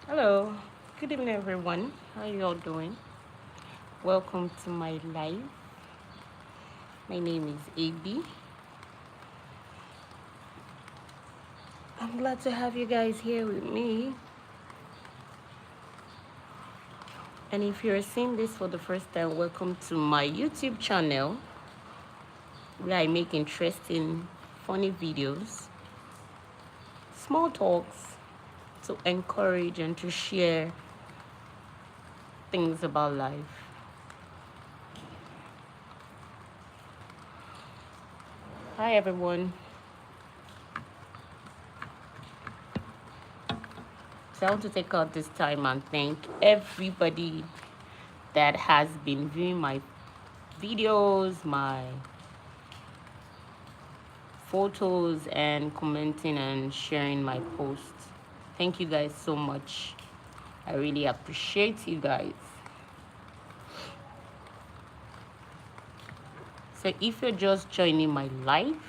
Hello, good evening, everyone. How are you all doing? Welcome to my live. My name is Ebi. I'm glad to have you guys here with me. And if you're seeing this for the first time, welcome to my YouTube channel where I make interesting, funny videos, small talks to encourage and to share things about life. Hi, everyone. So I want to take out this time and thank everybody that has been viewing my videos, my photos, and commenting and sharing my posts. Thank you guys so much. I really appreciate you guys. So if you're just joining my live,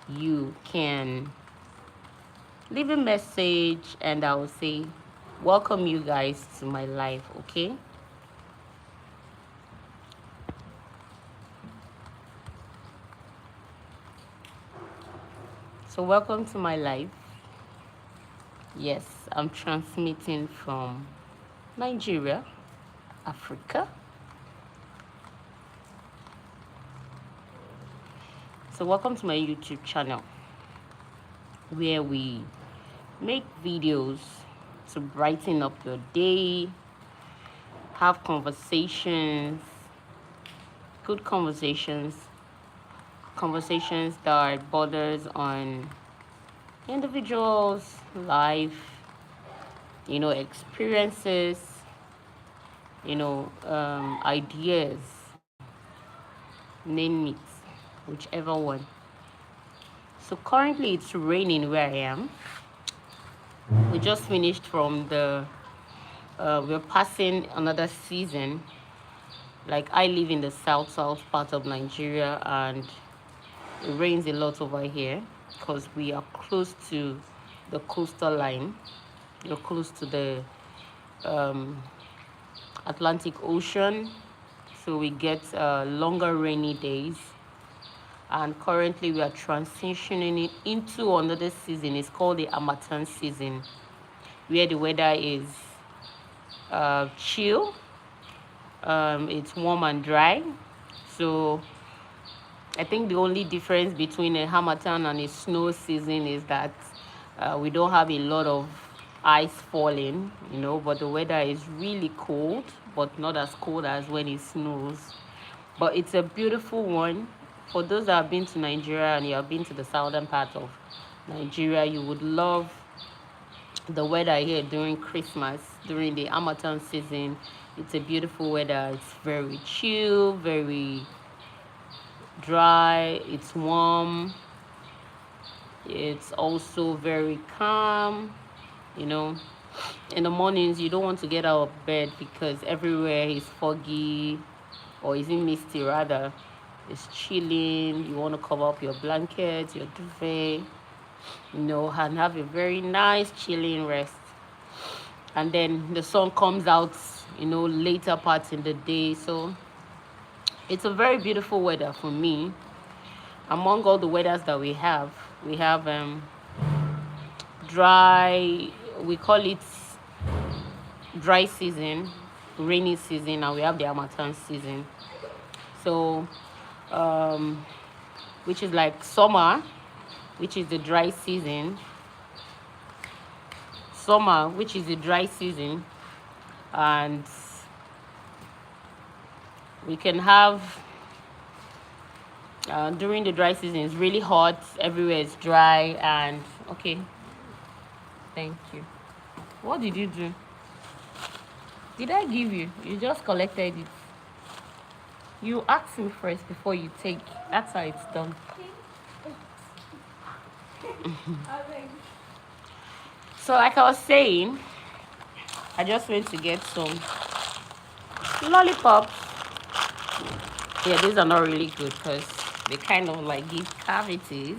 you can leave a message and I will say welcome you guys to my live, okay? So welcome to my live. Yes, I'm transmitting from Nigeria, Africa. So welcome to my YouTube channel where we make videos to brighten up your day, have conversations, good conversations, conversations that borders on individuals, life, experiences, ideas, name it, whichever one. So currently it's raining where I am. We just finished from we're passing another season. Like I live in the south part of Nigeria and it rains a lot over here because we are close to the coastal line. We're close to the um, Atlantic Ocean. So we get longer rainy days. And currently we are transitioning it into another season. It's called the Harmattan season, where the weather is chill. It's warm and dry. So I think the only difference between a Harmattan and a snow season is that we don't have a lot of ice falling, but the weather is really cold, but not as cold as when it snows. But it's a beautiful one. For those that have been to Nigeria and you have been to the southern part of Nigeria, you would love the weather here during Christmas, during the Harmattan season. It's a beautiful weather. It's very chill, very dry, it's warm, it's also very calm. you know in the mornings you don't want to get out of bed because everywhere is foggy, or is it misty rather. It's chilling. You want to cover up your blanket, your duvet, and have a very nice chilling rest. And then the sun comes out, later parts in the day. So it's a very beautiful weather for me. Among all the weathers that we have dry, we call it dry season, rainy season, and we have the Harmattan season. So, which is like summer, which is the dry season. Summer, which is the dry season, and we can have during the dry season, it's really hot. Everywhere is dry, and okay. Thank you. What did you do? Did I give you? You just collected it. You ask me first before you take. That's how it's done. So, like I was saying, I just went to get some lollipops. Yeah, these are not really good because they kind of like give cavities.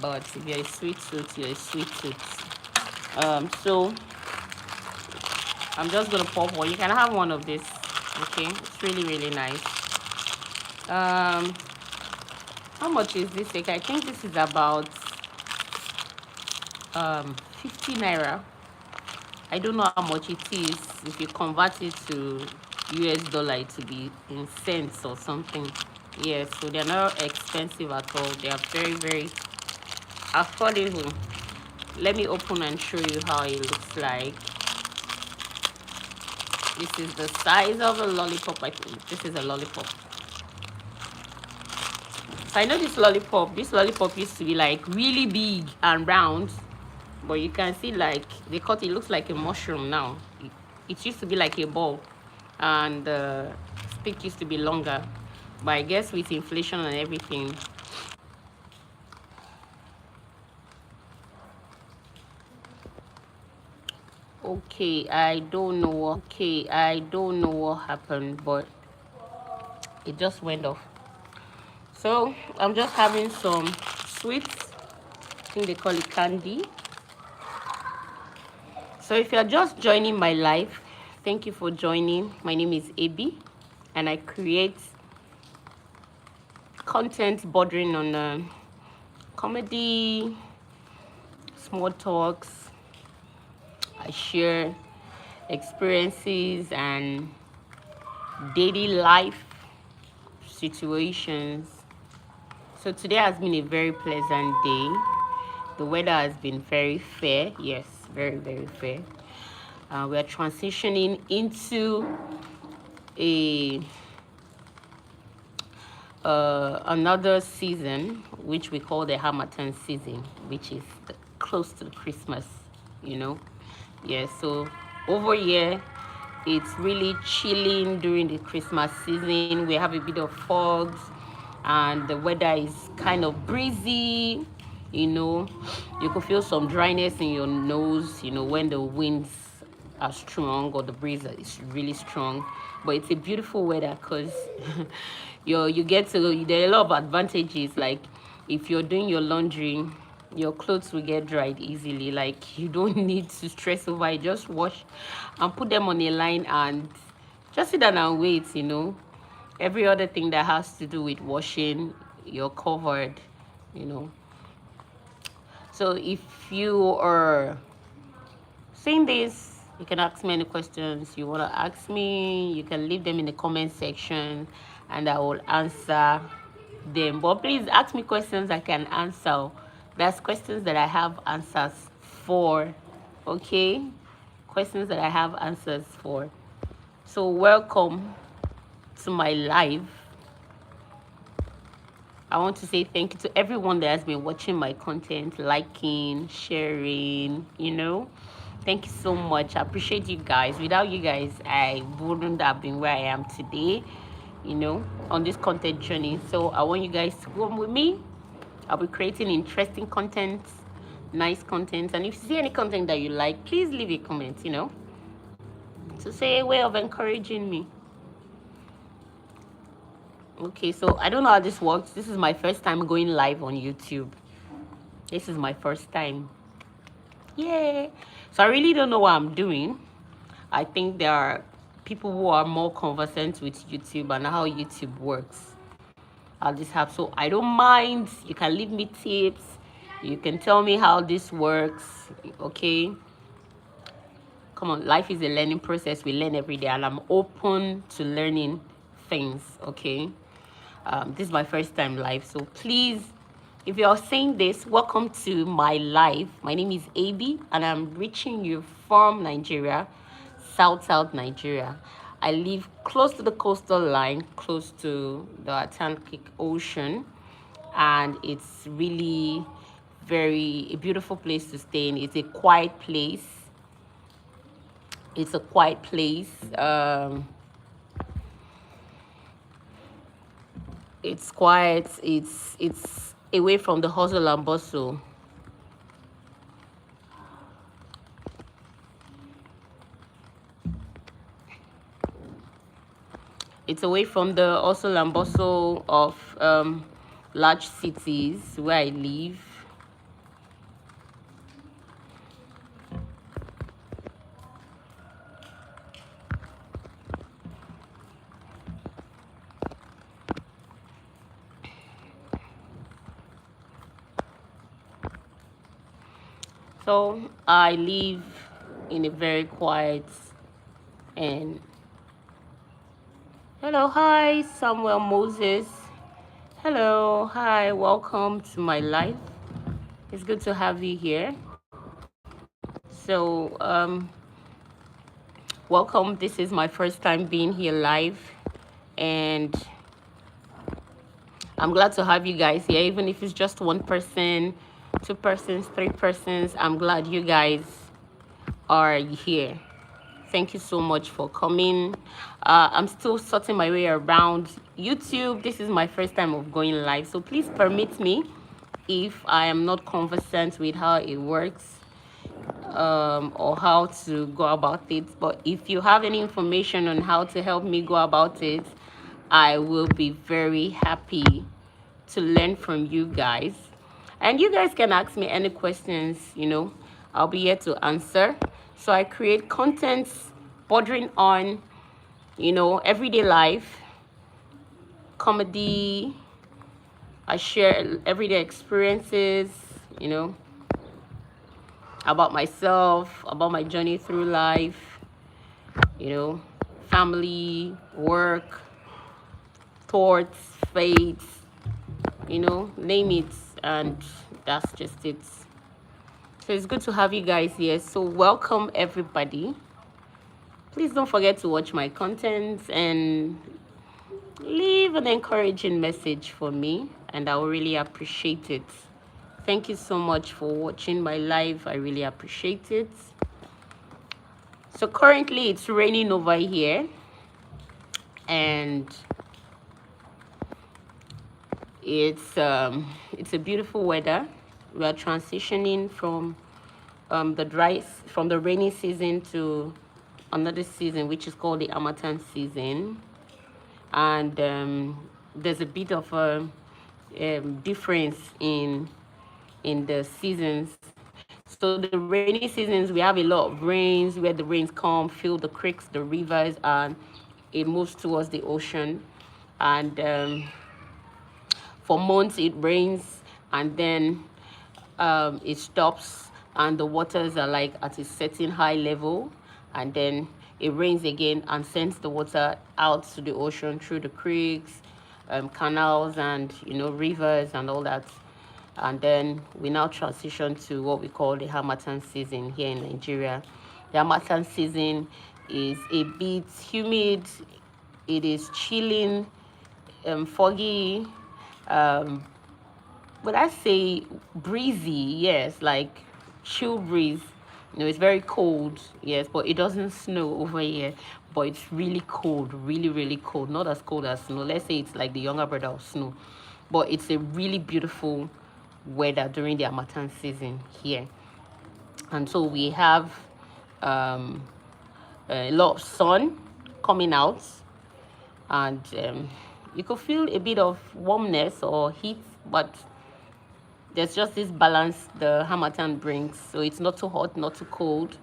But if you're a sweet tooth, you're a sweet tooth. So I'm just gonna pop one. You can have one of this. Okay, it's really nice. How much is this? Like, I think this is about 50 naira. I don't know how much it is. If you convert it to US dollar, it will be in cents or something. Yes, so they're not expensive at all. They are very affordable. Let me open and show you how it looks like. This is the size of a lollipop. I think this is a lollipop. So I know this lollipop used to be like really big and round, but you can see like they cut it, looks like a mushroom now. It used to be like a ball, and the stick used to be longer, but I guess with inflation and everything. Okay, I don't know what happened, but it just went off. So I'm just having some sweets. I think they call it candy. So if you're just joining my live, thank you for joining. My name is Ebi, and I create content bordering on comedy, small talks. I share experiences and daily life situations. So today has been a very pleasant day. The weather has been very fair. Yes, very fair. We're transitioning into a another season, which we call the Hamilton season, which is close to Christmas, you know. Yeah, so over here it's really chilling during the Christmas season. We have a bit of fogs and the weather is kind of breezy, you know. You could feel some dryness in your nose, you know, when the winds are strong or the breeze is really strong. But it's a beautiful weather because you get to, there are a lot of advantages. Like if you're doing your laundry, your clothes will get dried easily. Like you don't need to stress over it. Just wash and put them on a line and just sit down and wait, you know. Every other thing that has to do with washing, you're covered, you know. So if you are seeing this, you can ask me any questions you want to ask me. You can leave them in the comment section and I will answer them. But please ask me questions I can answer. That's questions that I have answers for. Okay? Questions that I have answers for. So welcome to my live. I want to say thank you to everyone that has been watching my content, liking, sharing, you know. Thank you so much. I appreciate you guys. Without you guys, I wouldn't have been where I am today, you know, on this content journey. So I want you guys to go with me. I'll be creating interesting content, nice content. And if you see any content that you like, please leave a comment, you know, to say a way of encouraging me. Okay, so I don't know how this works. This is my first time going live on YouTube. This is my first time. Yay! So I really don't know what I'm doing. I think there are people who are more conversant with YouTube and how YouTube works. I'll just have, so I don't mind. You can leave me tips. You can tell me how this works. Okay? Come on, life is a learning process. We learn every day and I'm open to learning things. Okay? This is my first time live, so please, if you're seeing this, welcome to my live. My name is Ebi and I'm reaching you from Nigeria, South Nigeria. I live close to the coastal line, close to the Atlantic Ocean, and it's really a beautiful place to stay in. It's a quiet place. It's quiet. It's away from the hustle and bustle. It's away from the hustle and bustle of large cities where I live. So I live in a very quiet and hello, hi, Samuel Moses. Hello, hi, welcome to my life. It's good to have you here. So, welcome. This is my first time being here live, and I'm glad to have you guys here, even if it's just one person, two persons, three persons. I'm glad you guys are here. Thank you so much for coming. I'm still sorting my way around YouTube. This is my first time of going live, so please permit me if I am not conversant with how it works, or how to go about it. But if you have any information on how to help me go about it, I will be very happy to learn from you guys. And you guys can ask me any questions, I'll be here to answer. So I create content bordering on, everyday life, comedy. I share everyday experiences, you know, about myself, about my journey through life, you know, family, work, thoughts, faith, name it, and that's just it. So it's good to have you guys here. So welcome everybody. Please don't forget to watch my content and leave an encouraging message for me, and I will really appreciate it. Thank you so much for watching my live. I really appreciate it. So currently it's raining over here, and it's a beautiful weather. We are transitioning from from the rainy season to another season, which is called the Harmattan season. And there's a bit of a difference in the seasons. So the rainy seasons, we have a lot of rains, where the rains come, fill the creeks, the rivers, and it moves towards the ocean. And for months it rains, and then it stops, and the waters are like at a certain high level, and then it rains again and sends the water out to the ocean through the creeks, canals, and rivers and all that. And then we now transition to what we call the Harmattan season here in Nigeria. The Harmattan season is a bit humid, it is chilling, foggy, but I say breezy, yes, like chill breeze. It's very cold, yes, but it doesn't snow over here. But it's really cold, really, really cold. Not as cold as snow. Let's say it's like the younger brother of snow. But it's a really beautiful weather during the Harmattan season here. And so we have um, a lot of sun coming out, and you could feel a bit of warmness or heat, but there's just this balance the Harmattan brings. So it's not too hot, not too cold.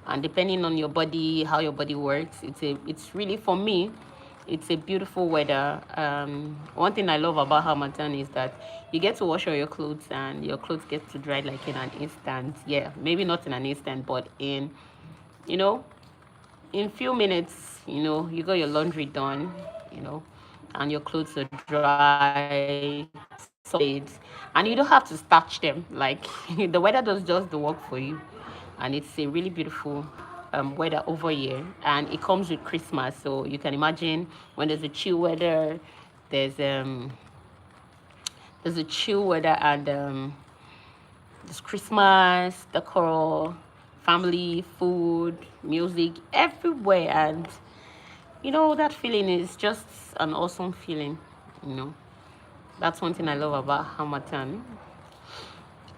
And depending on your body, how your body works, it's really, for me, it's a beautiful weather. One thing I love about Harmattan is that you get to wash all your clothes, and your clothes get to dry like in an instant. Yeah, maybe not in an instant, but you know, in few minutes, you got your laundry done, and your clothes are dry, solid, and you don't have to starch them. Like the weather does just the work for you, and it's a really beautiful weather over here, and it comes with Christmas. So you can imagine when there's a chill weather, there's um there's a chill weather, and there's Christmas decor, family, food, music everywhere, and that feeling is just an awesome feeling. That's one thing I love about Hamilton.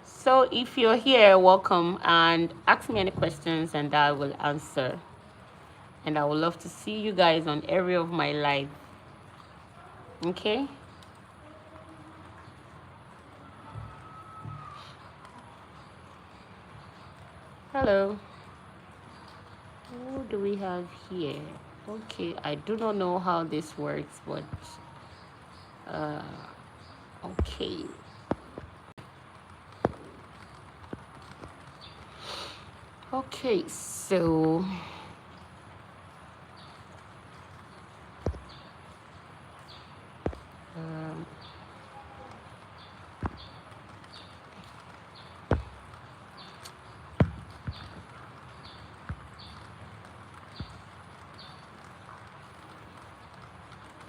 So if you're here, welcome, and ask me any questions and I will answer. And I would love to see you guys on area of my life. Okay? Hello. Who do we have here? Okay, I do not know how this works, but okay. Okay, so um,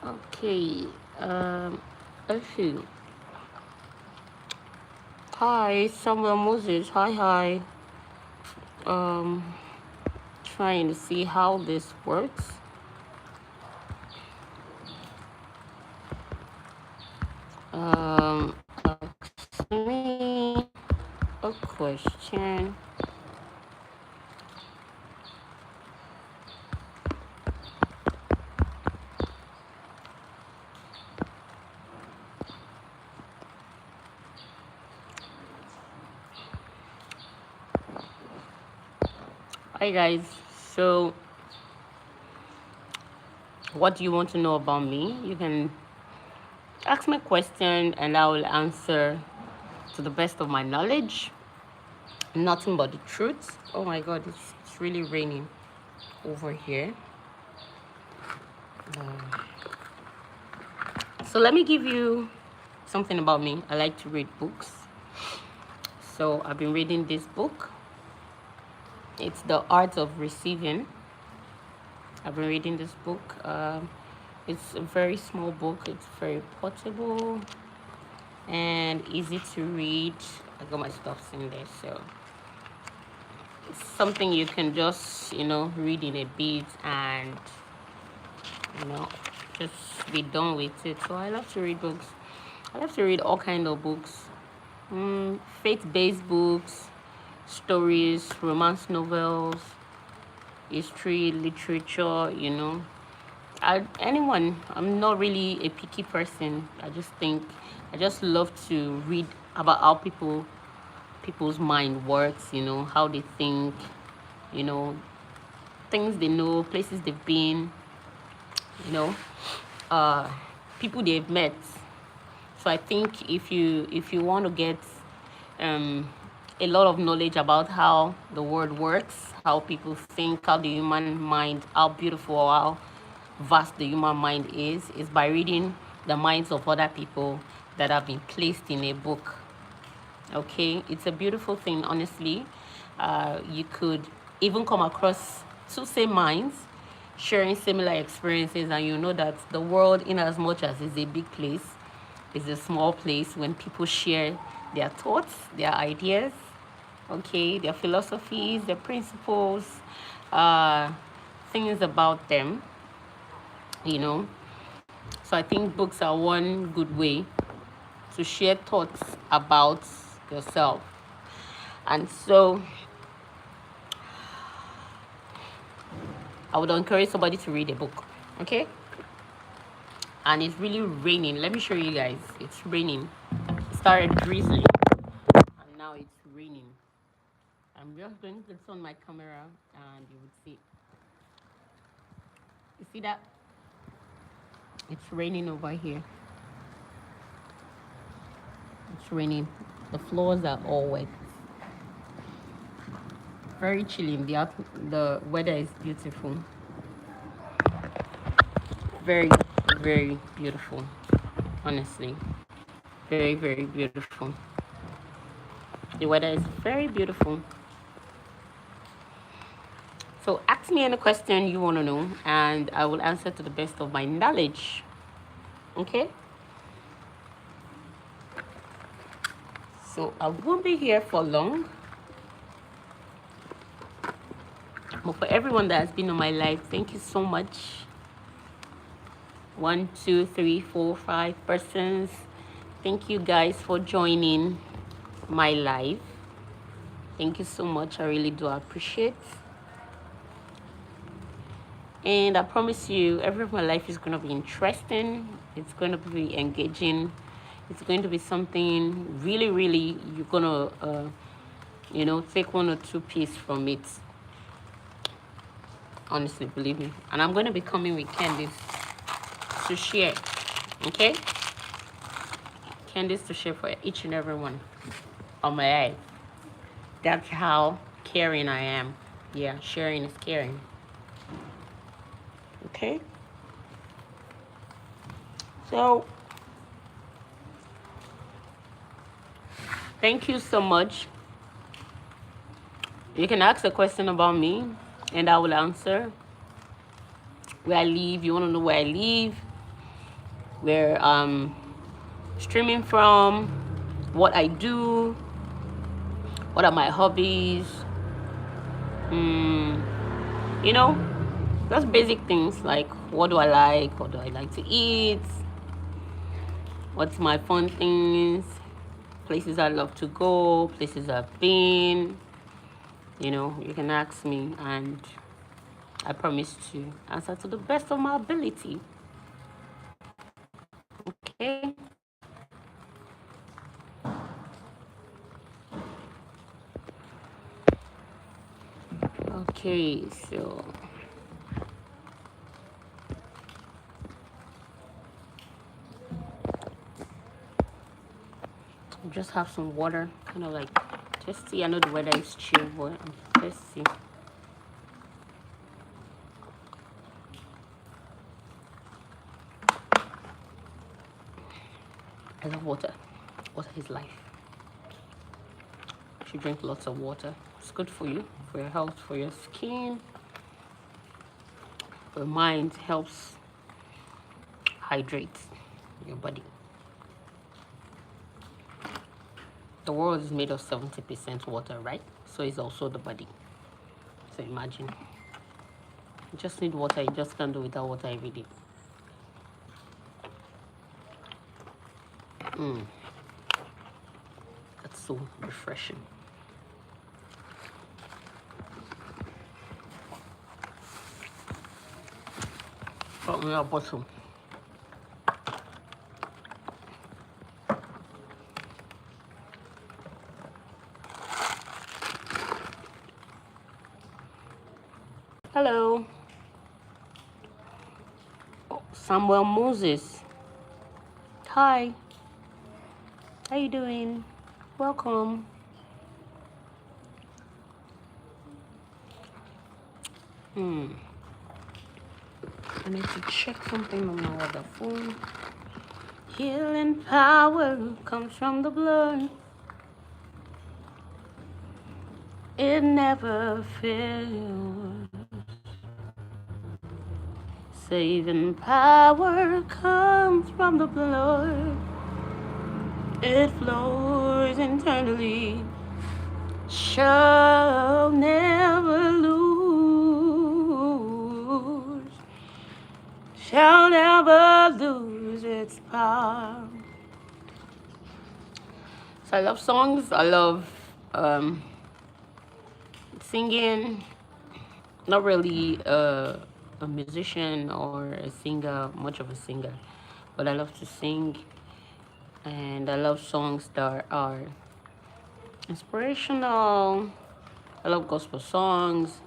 okay, let's see. Hi, Samuel Moses. Hi. Um, trying to see how this works. Ask me a question. Hi guys. So, what do you want to know about me? You can ask me a question and I will answer to the best of my knowledge. Nothing but the truth. Oh my god, it's really raining over here. So let me give you something about me. I like to read books. So I've been reading this book. It's The Art of Receiving. I've been reading this book. It's a very small book. It's very portable and easy to read. I got my stuff in there, so it's something you can just, read in a bit and, you know, just be done with it. So I love to read books. I love to read all kind of books. Faith-based books, stories, romance novels, history, literature, I'm not really a picky person. I just love to read about how people's mind works, how they think, you know, things they know, places they've been, you know, uh, people they've met. So I think if you want to get a lot of knowledge about how the world works, how people think, how the human mind, how beautiful or how vast the human mind is by reading the minds of other people that have been placed in a book. Okay, it's a beautiful thing, honestly. You could even come across two same minds sharing similar experiences, and you know that the world, in as much as it's a big place, is a small place when people share their thoughts, their ideas, okay, their philosophies, their principles, uh, things about them, you know. So I think books are one good way to share thoughts about yourself. And so I would encourage somebody to read a book, okay? And it's really raining. Let me show you guys. It's raining. It started drizzling, and now it's raining. I'm just going to turn my camera, and you would see. You see that? It's raining over here. It's raining. The floors are all wet. Very chilling. The weather is beautiful. Very, very beautiful. Honestly, very, very beautiful. The weather is very beautiful. So ask me any question you want to know, and I will answer to the best of my knowledge. Okay? So I won't be here for long. But for everyone that has been on my life, thank you so much. 1, 2, 3, 4, 5 persons. Thank you guys for joining my live. Thank you so much. I really do appreciate. And I promise you, every of my life is going to be interesting. It's going to be engaging. It's going to be something really, really, you're going to, take one or two pieces from it. Honestly, believe me. And I'm going to be coming with candies to share. Okay? Candies to share for each and every one on my life. That's how caring I am. Yeah, sharing is caring. Okay. So thank you so much. You can ask a question about me and I will answer. Where I live, you want to know where I live, where streaming from, what I do, what are my hobbies, you know, just basic things like what do I like to eat, what's my fun things, places I love to go, places I've been. You know, you can ask me and I promise to answer to the best of my ability. Okay. Okay, so just have some water, kind of like thirsty. I know the weather is chill, but I'm thirsty. I love water. Water is life. You should drink lots of water. It's good for you, for your health, for your skin, for your mind. Helps hydrate your body. The world is made of 70% water, right? So it's also the body. So imagine. You just need water. You just can't do without water every day. That's so refreshing. Put me a bottle. Hello. Oh, Samuel Moses. Hi. How you doing? Welcome. I need to check something on my other phone. Healing power comes from the blood. It never fails. Saving power comes from the blood. It flows internally. Shall never lose. Shall never lose its power. So I love songs. I love singing. Not really a musician or a singer, much of a singer, but I love to sing, and I love songs that are inspirational. I love gospel songs.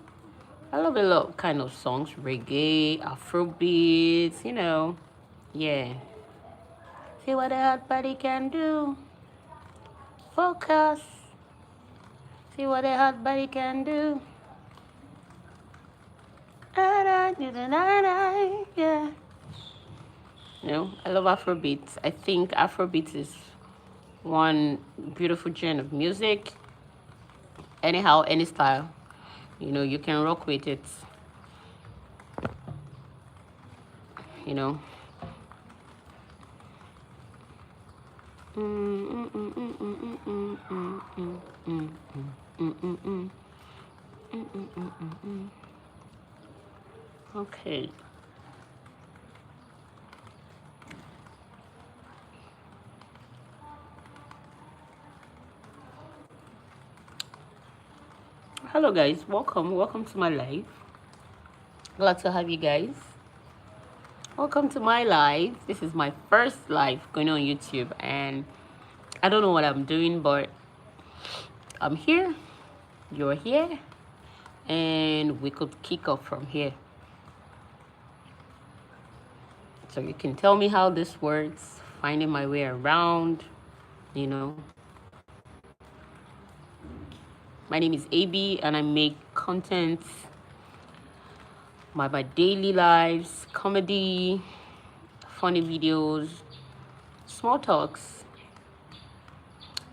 I love a lot of kind of songs, reggae, Afrobeats, you know. Yeah. See what a hot body can do. Focus. See what a hot body can do. Yeah. You know, I love Afrobeats. I think Afrobeats is one beautiful genre of music. Anyhow, any style, you know, you can rock with it. You know. Okay. Hello guys, welcome to my live. Glad to have you guys. Welcome to my live. This is my first live going on YouTube, and I don't know what I'm doing, but I'm here, you're here, and we could kick off from here. So you can tell me how this works, finding my way around, you know. My name is Ebi, and I make content, my daily lives, comedy, funny videos, small talks.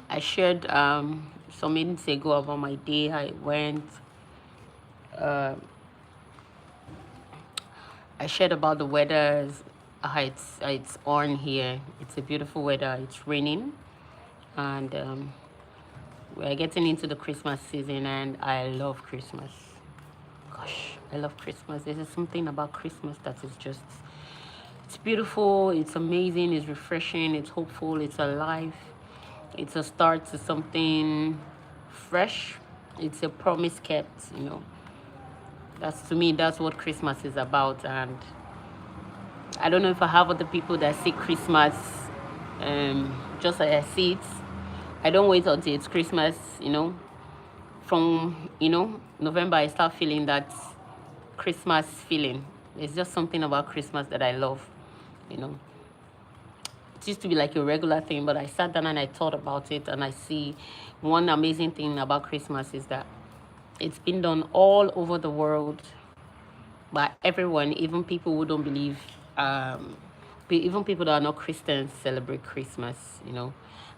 I shared some minutes ago about my day, how it went. Uh, I shared about the weather, how it's on here. It's a beautiful weather. It's raining, and we're getting into the Christmas season, and I love Christmas. Gosh, I love Christmas. There's something about Christmas that is just, it's beautiful, it's amazing, it's refreshing, it's hopeful, it's alive. It's a start to something fresh. It's a promise kept. That's, to me, that's what Christmas is about. And I don't know if I have other people that see Christmas just like I see it. I don't wait until it's Christmas. From November, I start feeling that Christmas feeling. It's just something about Christmas that I love. you know it used to be like a regular thing, but I sat down and I thought about it, and I see one amazing thing about Christmas is that it's been done all over the world by everyone, even people who don't believe, even people that are not Christians celebrate Christmas.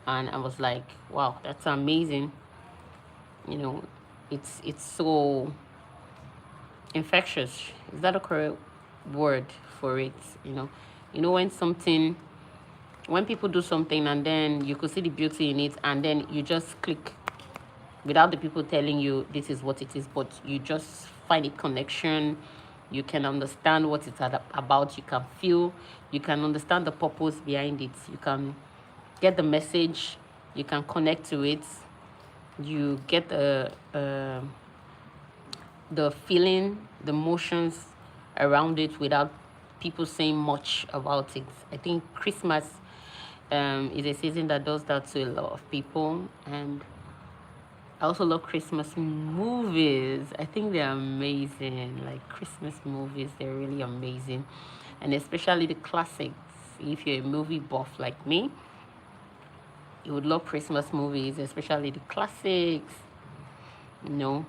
And I was like, wow, that's amazing. you know it's so infectious. Is that a correct word for it? When people do something, and then you could see the beauty in it, and then you just click without the people telling you this is what it is, but you just find a connection. You can understand what it's about. You can feel, you can understand the purpose behind it. You can get the message. You can connect to it. You get the feeling, the emotions around it without people saying much about it. I think Christmas is a season that does that to a lot of people. And I also love Christmas movies. I think they're amazing. Like Christmas movies, they're really amazing. And especially the classics. If you're a movie buff like me, you would love Christmas movies, especially the classics. You know,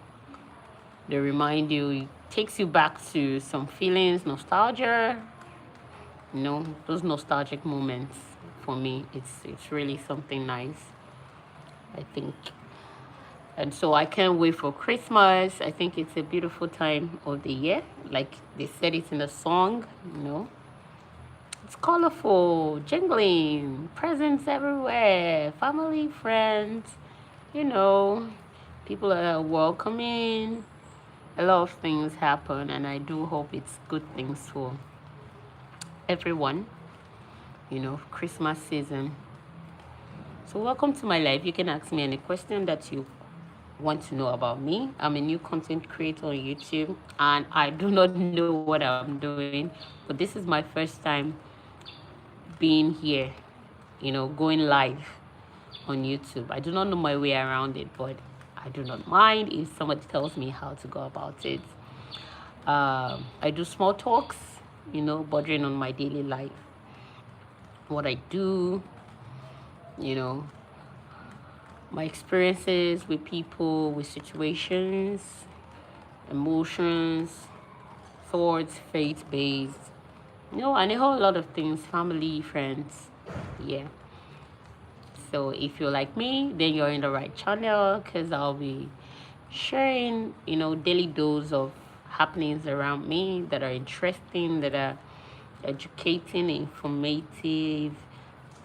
they remind you, it takes you back to some feelings, nostalgia. Those nostalgic moments for me, it's really something nice, I think. And so I can't wait for Christmas. I think it's a beautiful time of the year. Like they said it in the song. It's colorful, jingling, presents everywhere, family, friends, you know, people are welcoming. A lot of things happen, and I do hope it's good things for everyone. Christmas season. So welcome to my life. You can ask me any question that you want to know about me. I'm a new content creator on YouTube, and I do not know what I'm doing, but this is my first time being here, going live on YouTube. I do not know my way around it, but I do not mind if somebody tells me how to go about it. I do small talks, bordering on my daily life, what I do, you know, my experiences with people, with situations, emotions, thoughts, faith-based, and a whole lot of things, family, friends. Yeah. So if you're like me, then you're in the right channel, because I'll be sharing, daily dose of happenings around me that are interesting, that are educating, informative,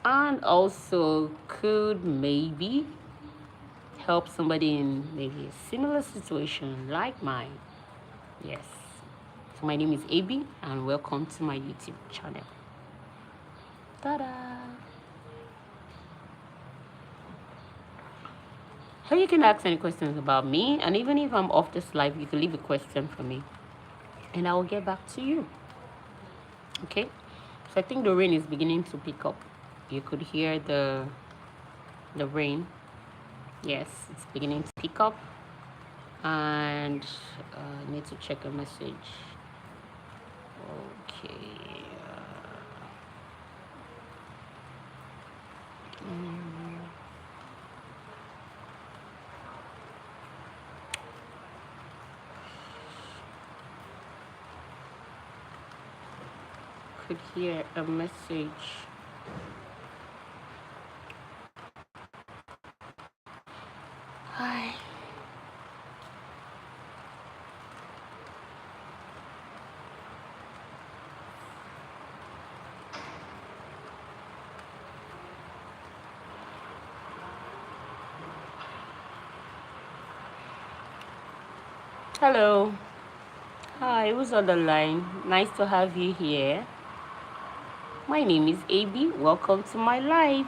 and also could maybe help somebody in maybe a similar situation like mine. Yes. So my name is Ebi, and welcome to my YouTube channel. Ta-da! So you can ask any questions about me, and even if I'm off this live, you can leave a question for me, and I will get back to you. Okay? So I think the rain is beginning to pick up. You could hear the rain. Yes, it's beginning to pick up, and I need to check a message. Okay. could hear a message. Hi. Hello. Hi, who's on the line? Nice to have you here. My name is Ebi. Welcome to my life.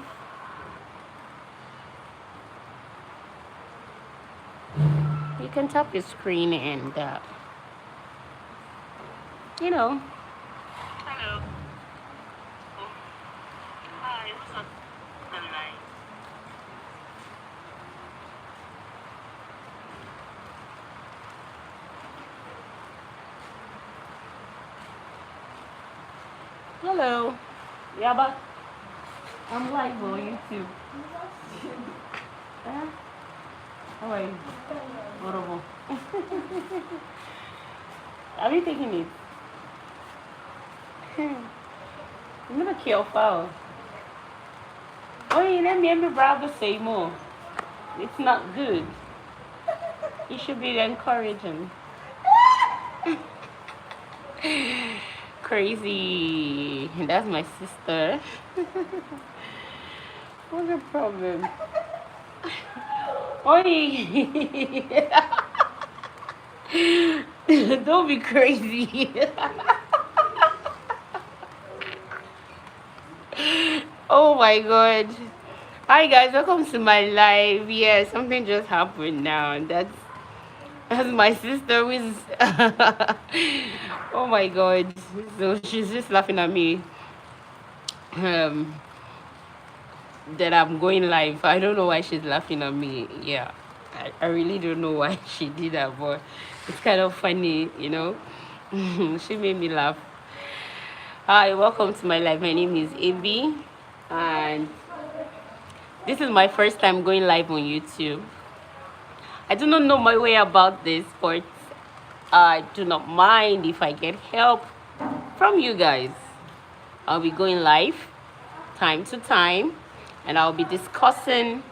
You can tap your screen and, you know. Hello. Hi, who's on the line? Hello. Yeah, but I'm live on YouTube. How are you? Horrible. Are you taking it? I'm gonna kill foul. Oh, you let me brother say more. It's not good. You should be encouraging. Crazy. That's my sister. What's the problem? Oi! Don't be crazy. Oh my god. Hi guys, welcome to my live. Yeah, something just happened now. That's my sister who is oh my god. So she's just laughing at me. That I'm going live. I don't know why she's laughing at me. Yeah. I really don't know why she did that, but it's kind of funny, you know. She made me laugh. Hi, welcome to my live. My name is Ebi, and this is my first time going live on YouTube. I do not know my way about this, but I do not mind if I get help from you guys. I'll be going live time to time, and I'll be discussing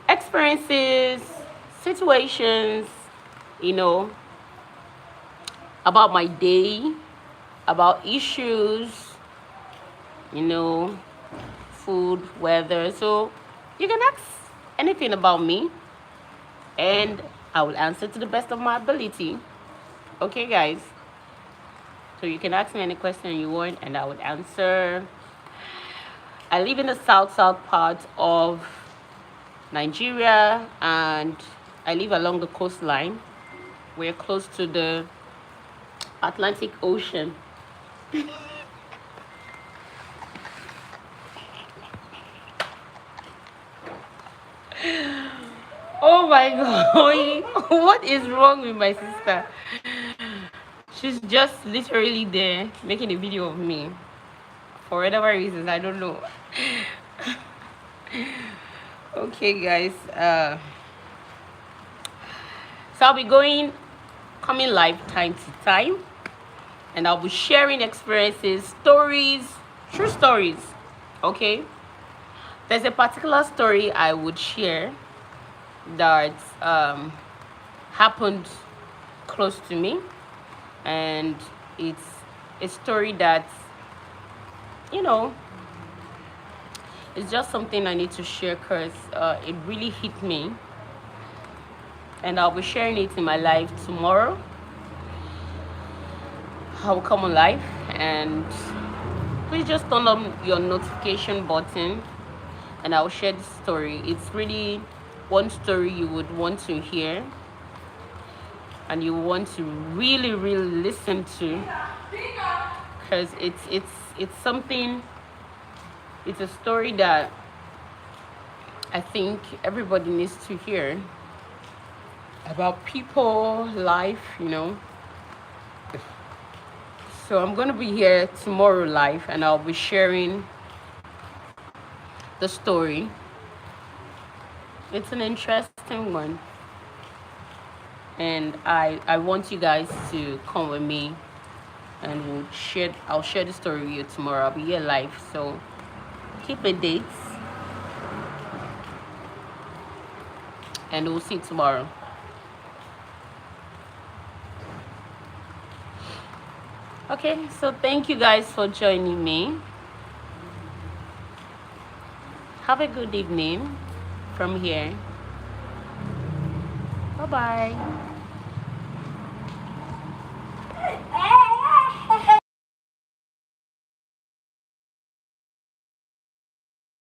experiences, situations, you know, about my day, about issues, you know, food, weather. So you can ask anything about me and I will answer to the best of my ability. Okay, guys? So you can ask me any question you want and I would answer. I live in the south part of Nigeria and I live along the coastline. We're close to the Atlantic Ocean. Oh my god, what is wrong with my sister? She's just literally there making a video of me for whatever reasons, I don't know. Okay guys, so I'll be coming live time to time and I'll be sharing experiences, stories, true stories. Okay, there's a particular story I would share that happened close to me, and it's a story that, you know, it's just something I need to share because it really hit me, and I'll be sharing it in my live tomorrow. I'll come on live, and please just turn on your notification button and I'll share this story. It's really one story you would want to hear and you want to really listen to, because it's something, it's a story that I think everybody needs to hear about people, life, you know. So I'm gonna be here tomorrow live and I'll be sharing the story. It's an interesting one, and I want you guys to come with me and I'll share the story with you tomorrow. I'll be here live, so keep a date, and we'll see you tomorrow. Okay, so thank you guys for joining me. Have a good evening from here. Bye bye.